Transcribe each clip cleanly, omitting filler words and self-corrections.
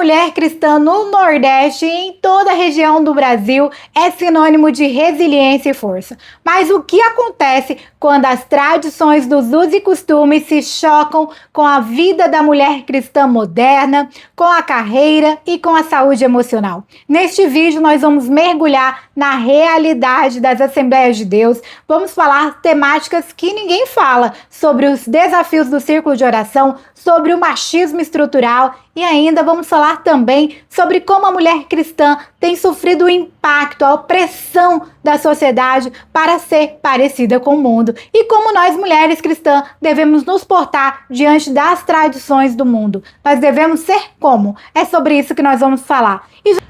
mulher cristã no Nordeste e em toda a região do Brasil é sinônimo de resiliência e força. Mas o que acontece quando as tradições dos usos e costumes se chocam com a vida da mulher cristã moderna, com a carreira e com a saúde emocional? Neste vídeo nós vamos mergulhar na realidade das Assembleias de Deus, vamos falar temáticas que ninguém fala, sobre os desafios do círculo de oração, sobre o machismo estrutural e ainda vamos falar também sobre como a mulher cristã tem sofrido o impacto, a opressão da sociedade para ser parecida com o mundo e como nós mulheres cristãs devemos nos portar diante das tradições do mundo. Nós devemos ser como? É sobre isso que nós vamos falar.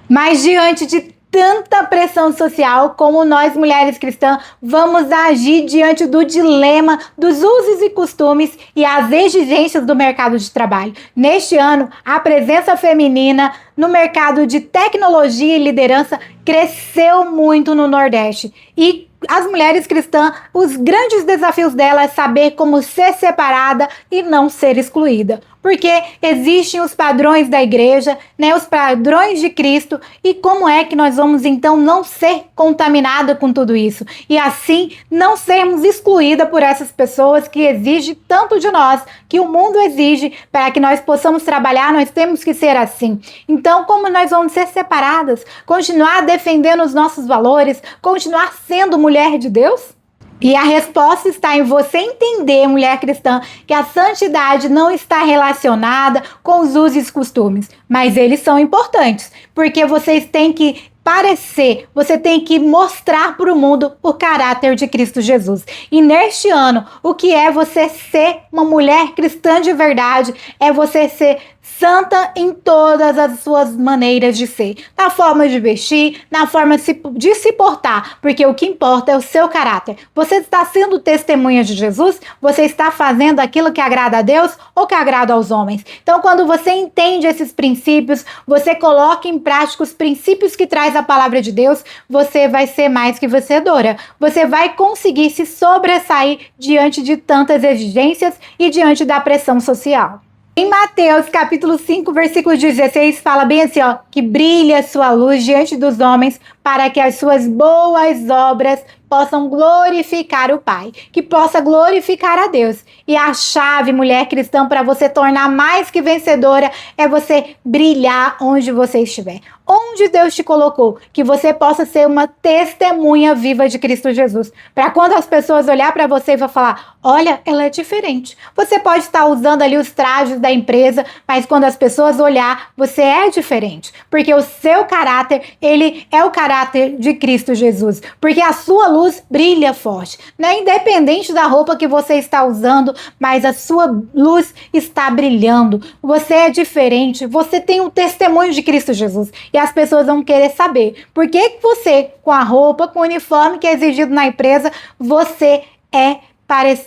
Mas diante de tanta pressão social, como nós mulheres cristãs vamos agir diante do dilema dos usos e costumes e as exigências do mercado de trabalho? Neste ano, a presença feminina no mercado de tecnologia e liderança cresceu muito no Nordeste. E as mulheres cristãs, os grandes desafios dela é saber como ser separada e não ser excluída. Porque existem os padrões da igreja, né, os padrões de Cristo, e como é que nós vamos então não ser contaminada com tudo isso? E assim não sermos excluídas por essas pessoas que exigem tanto de nós, que o mundo exige para que nós possamos trabalhar, nós temos que ser assim. Então, como nós vamos ser separadas? Continuar defendendo os nossos valores? Continuar sendo mulher de Deus? E a resposta está em você entender, mulher cristã, que a santidade não está relacionada com os usos e costumes, mas eles são importantes, porque vocês têm que parecer, você tem que mostrar para o mundo o caráter de Cristo Jesus. E neste ano, o que é você ser uma mulher cristã de verdade? É você ser santa em todas as suas maneiras de ser, na forma de vestir, na forma de se portar, porque o que importa é o seu caráter. Você está sendo testemunha de Jesus? Você está fazendo aquilo que agrada a Deus ou que agrada aos homens? Então, quando você entende esses princípios, você coloca em prática os princípios que traz a palavra de Deus, você vai ser mais que vencedora. Você vai conseguir se sobressair diante de tantas exigências e diante da pressão social. Em Mateus capítulo 5, versículo 16, fala bem assim, ó, que brilhe a sua luz diante dos homens para que as suas boas obras possam glorificar o Pai, que possa glorificar a Deus. E a chave, mulher cristã, para você tornar mais que vencedora é você brilhar onde você estiver. Onde Deus te colocou, que você possa ser uma testemunha viva de Cristo Jesus. Para quando as pessoas olhar para você e vão falar, olha, ela é diferente. Você pode estar usando ali os trajes da empresa, mas quando as pessoas olhar, você é diferente. Porque o seu caráter, ele é o caráter de Cristo Jesus. Porque a sua luz brilha forte, né? Independente da roupa que você está usando, mas a sua luz está brilhando. Você é diferente, você tem um testemunho de Cristo Jesus. E as pessoas vão querer saber por que você, com a roupa, com o uniforme que é exigido na empresa, você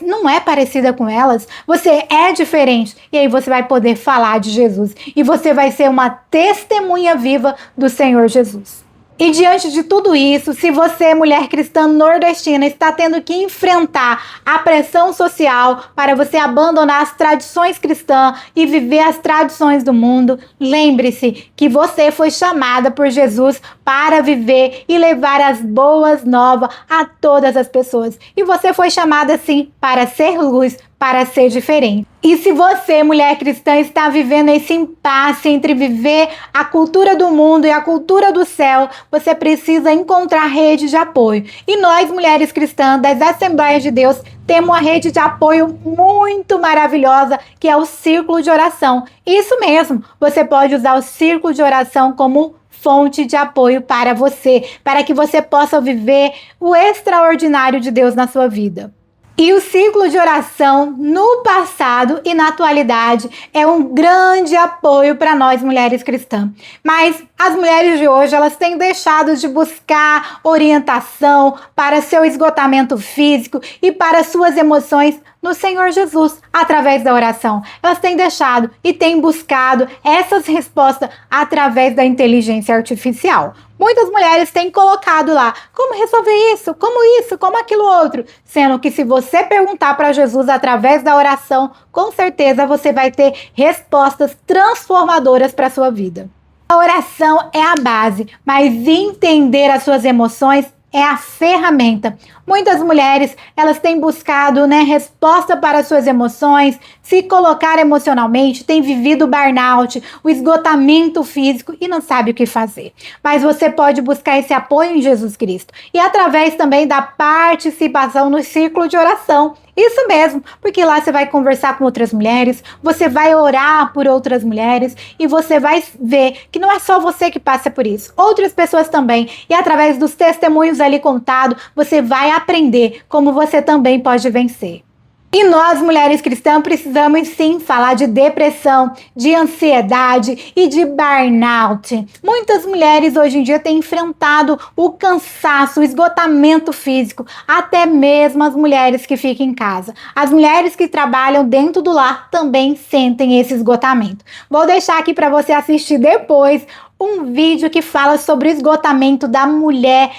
não é parecida com elas, você é diferente. E aí você vai poder falar de Jesus. E você vai ser uma testemunha viva do Senhor Jesus. E diante de tudo isso, se você, mulher cristã nordestina, está tendo que enfrentar a pressão social para você abandonar as tradições cristãs e viver as tradições do mundo, lembre-se que você foi chamada por Jesus para viver e levar as boas novas a todas as pessoas. E você foi chamada, sim, para ser luz, para ser diferente. E se você, mulher cristã, está vivendo esse impasse entre viver a cultura do mundo e a cultura do céu, você precisa encontrar rede de apoio. E nós, mulheres cristãs das Assembleias de Deus, temos uma rede de apoio muito maravilhosa, que é o Círculo de Oração. Isso mesmo, você pode usar o Círculo de Oração como fonte de apoio para você, para que você possa viver o extraordinário de Deus na sua vida. E o círculo de oração, no passado e na atualidade, é um grande apoio para nós mulheres cristãs. Mas as mulheres de hoje, elas têm deixado de buscar orientação para seu esgotamento físico e para suas emoções no Senhor Jesus, através da oração. Elas têm deixado e têm buscado essas respostas através da inteligência artificial. Muitas mulheres têm colocado lá, como resolver isso, como aquilo outro. Sendo que se você perguntar para Jesus através da oração, com certeza você vai ter respostas transformadoras para a sua vida. A oração é a base, mas entender as suas emoções é a ferramenta. Muitas mulheres, elas têm buscado, resposta para as suas emoções, se colocar emocionalmente, têm vivido o burnout, o esgotamento físico e não sabe o que fazer. Mas você pode buscar esse apoio em Jesus Cristo e através também da participação no círculo de oração. Isso mesmo, porque lá você vai conversar com outras mulheres, você vai orar por outras mulheres e você vai ver que não é só você que passa por isso, outras pessoas também. E através dos testemunhos ali contados, você vai aprender como você também pode vencer. E nós, mulheres cristãs, precisamos sim falar de depressão, de ansiedade e de burnout. Muitas mulheres hoje em dia têm enfrentado o cansaço, o esgotamento físico, até mesmo as mulheres que ficam em casa. As mulheres que trabalham dentro do lar também sentem esse esgotamento. Vou deixar aqui para você assistir depois um vídeo que fala sobre o esgotamento da mulher,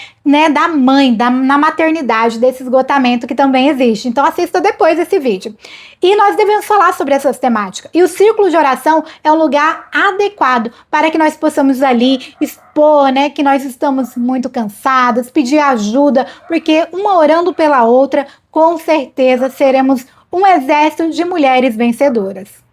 da mãe, na maternidade, desse esgotamento que também existe. Então assista depois esse vídeo. E nós devemos falar sobre essas temáticas. E o círculo de oração é um lugar adequado para que nós possamos ali expor, que nós estamos muito cansadas, pedir ajuda, porque uma orando pela outra, com certeza seremos um exército de mulheres vencedoras.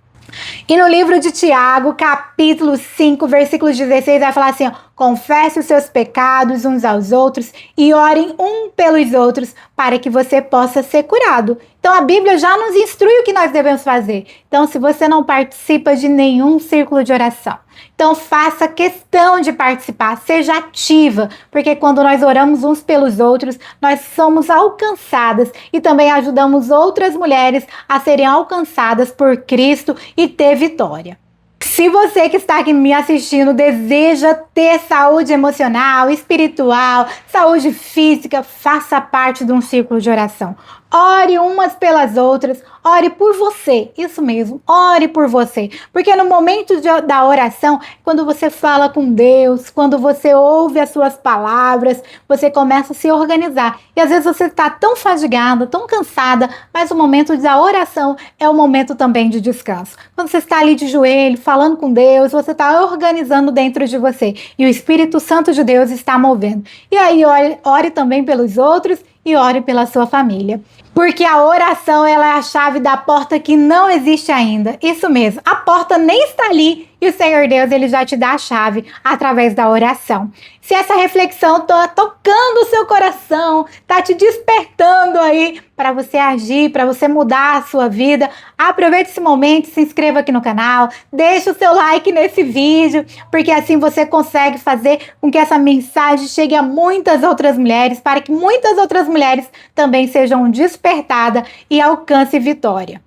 E no livro de Tiago, capítulo 5, versículo 16, vai falar assim, confesse os seus pecados uns aos outros e orem um pelos outros para que você possa ser curado. Então a Bíblia já nos instrui o que nós devemos fazer. Então se você não participa de nenhum círculo de oração, então faça questão de participar, seja ativa, porque quando nós oramos uns pelos outros, nós somos alcançadas e também ajudamos outras mulheres a serem alcançadas por Cristo e ter vitória. Se você que está aqui me assistindo deseja ter saúde emocional, espiritual, saúde física, faça parte de um círculo de oração. Ore umas pelas outras, ore por você, isso mesmo, ore por você. Porque no momento da oração, quando você fala com Deus, quando você ouve as suas palavras, você começa a se organizar. E às vezes você está tão fadigada, tão cansada, mas o momento da oração é o momento também de descanso. Quando você está ali de joelho, falando com Deus, você está organizando dentro de você. E o Espírito Santo de Deus está movendo. E aí ore também pelos outros e ore pela sua família. Porque a oração, ela é a chave da porta que não existe ainda. Isso mesmo, a porta nem está ali e o Senhor Deus, ele já te dá a chave através da oração. Se essa reflexão está tocando o seu coração, está te despertando aí para você agir, para você mudar a sua vida, aproveite esse momento, se inscreva aqui no canal, deixe o seu like nesse vídeo, porque assim você consegue fazer com que essa mensagem chegue a muitas outras mulheres, para que muitas outras mulheres também sejam despertadas e alcancem vitória.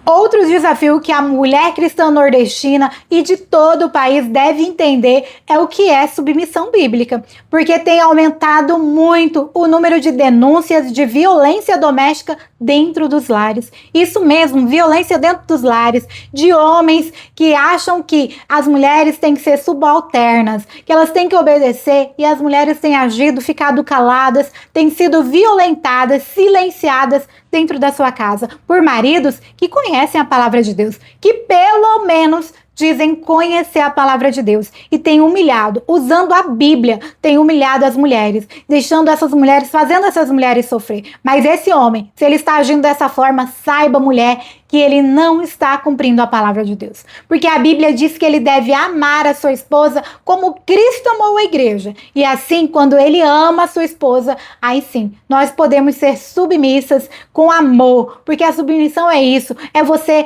Outro desafio que a mulher cristã nordestina e de todo o país deve entender é o que é submissão bíblica, porque tem aumentado muito o número de denúncias de violência doméstica dentro dos lares. Isso mesmo, violência dentro dos lares, de homens que acham que as mulheres têm que ser subalternas, que elas têm que obedecer e as mulheres têm agido, ficado caladas, têm sido violentadas, silenciadas dentro da sua casa por maridos que conhecem a palavra de Deus, que pelo menos dizem conhecer a palavra de Deus e têm humilhado, usando a Bíblia, têm humilhado as mulheres, deixando essas mulheres, fazendo essas mulheres sofrer. Mas esse homem, se ele está agindo dessa forma, saiba, mulher, que ele não está cumprindo a palavra de Deus. Porque a Bíblia diz que ele deve amar a sua esposa como Cristo amou a igreja. E assim, quando ele ama a sua esposa, aí sim, nós podemos ser submissas com amor. Porque a submissão é isso, é você,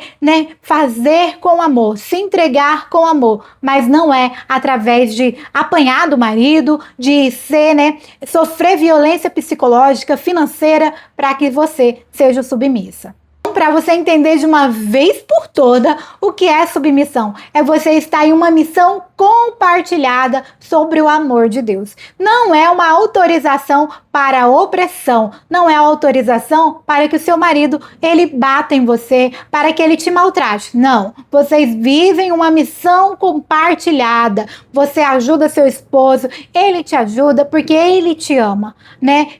fazer com amor, se entregar com amor. Mas não é através de apanhar do marido, de ser, sofrer violência psicológica, financeira, para que você seja submissa. Para você entender de uma vez por toda o que é submissão. É você estar em uma missão compartilhada sobre o amor de Deus. Não é uma autorização para a opressão, não é autorização para que o seu marido ele bata em você, para que ele te maltrate. Não, vocês vivem uma missão compartilhada. Você ajuda seu esposo, ele te ajuda porque ele te ama,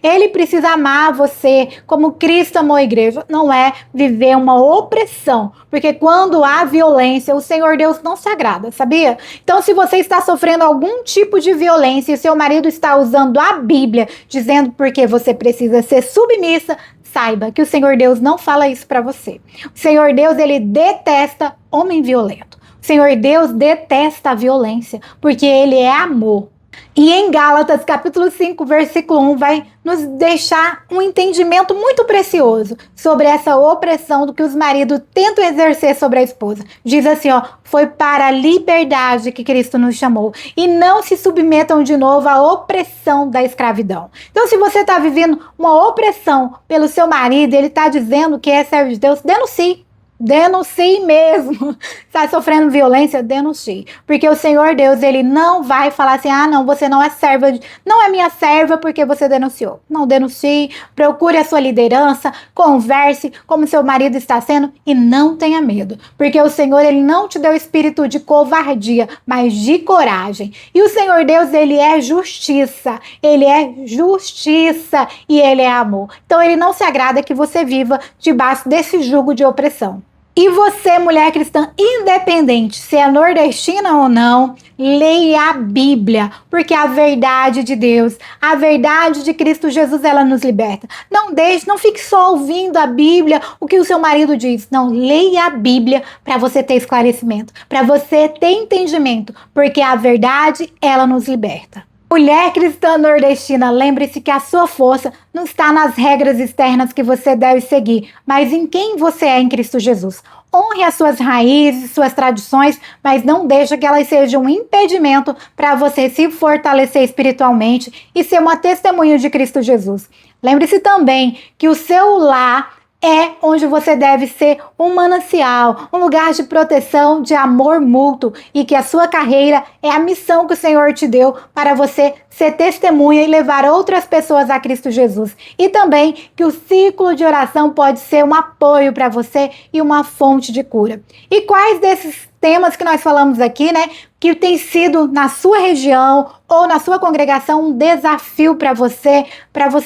Ele precisa amar você como Cristo amou a igreja. Não é viver uma opressão, porque quando há violência, o Senhor Deus não se agrada, sabia? Então, se você está sofrendo algum tipo de violência e seu marido está usando a Bíblia, dizendo porque você precisa ser submissa, saiba que o Senhor Deus não fala isso para você. O Senhor Deus, ele detesta homem violento. O Senhor Deus detesta a violência, porque ele é amor. E em Gálatas, capítulo 5, versículo 1, vai nos deixar um entendimento muito precioso sobre essa opressão do que os maridos tentam exercer sobre a esposa. Diz assim, ó, foi para a liberdade que Cristo nos chamou. E não se submetam de novo à opressão da escravidão. Então, se você está vivendo uma opressão pelo seu marido, ele está dizendo que é servo de Deus, denuncie. Denuncie mesmo. Está sofrendo violência? Denuncie. Porque o Senhor Deus, ele não vai falar assim, ah, não, você não é serva, não é minha serva porque você denunciou. Não, denuncie, procure a sua liderança, converse como seu marido está sendo e não tenha medo. Porque o Senhor, ele não te deu espírito de covardia, mas de coragem. E o Senhor Deus, ele é justiça. Ele é justiça e ele é amor. Então, ele não se agrada que você viva debaixo desse jugo de opressão. E você, mulher cristã, independente se é nordestina ou não, leia a Bíblia, porque a verdade de Deus, a verdade de Cristo Jesus, ela nos liberta. Não deixe, não fique só ouvindo a Bíblia, o que o seu marido diz. Não, leia a Bíblia para você ter esclarecimento, para você ter entendimento, porque a verdade, ela nos liberta. Mulher cristã nordestina, lembre-se que a sua força não está nas regras externas que você deve seguir, mas em quem você é em Cristo Jesus. Honre as suas raízes, suas tradições, mas não deixe que elas sejam um impedimento para você se fortalecer espiritualmente e ser uma testemunha de Cristo Jesus. Lembre-se também que o seu lar é onde você deve ser um manancial, um lugar de proteção, de amor mútuo, e que a sua carreira é a missão que o Senhor te deu para você ser testemunha e levar outras pessoas a Cristo Jesus. E também que o ciclo de oração pode ser um apoio para você e uma fonte de cura. E quais desses temas que nós falamos aqui, né, que tem sido na sua região ou na sua congregação um desafio para você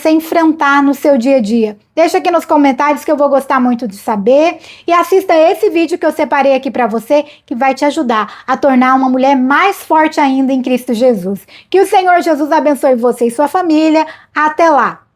enfrentar no seu dia a dia? Deixa aqui nos comentários que eu vou gostar muito de saber, e assista esse vídeo que eu separei aqui para você, que vai te ajudar a tornar uma mulher mais forte ainda em Cristo Jesus. Que o Senhor Jesus abençoe você e sua família. Até lá!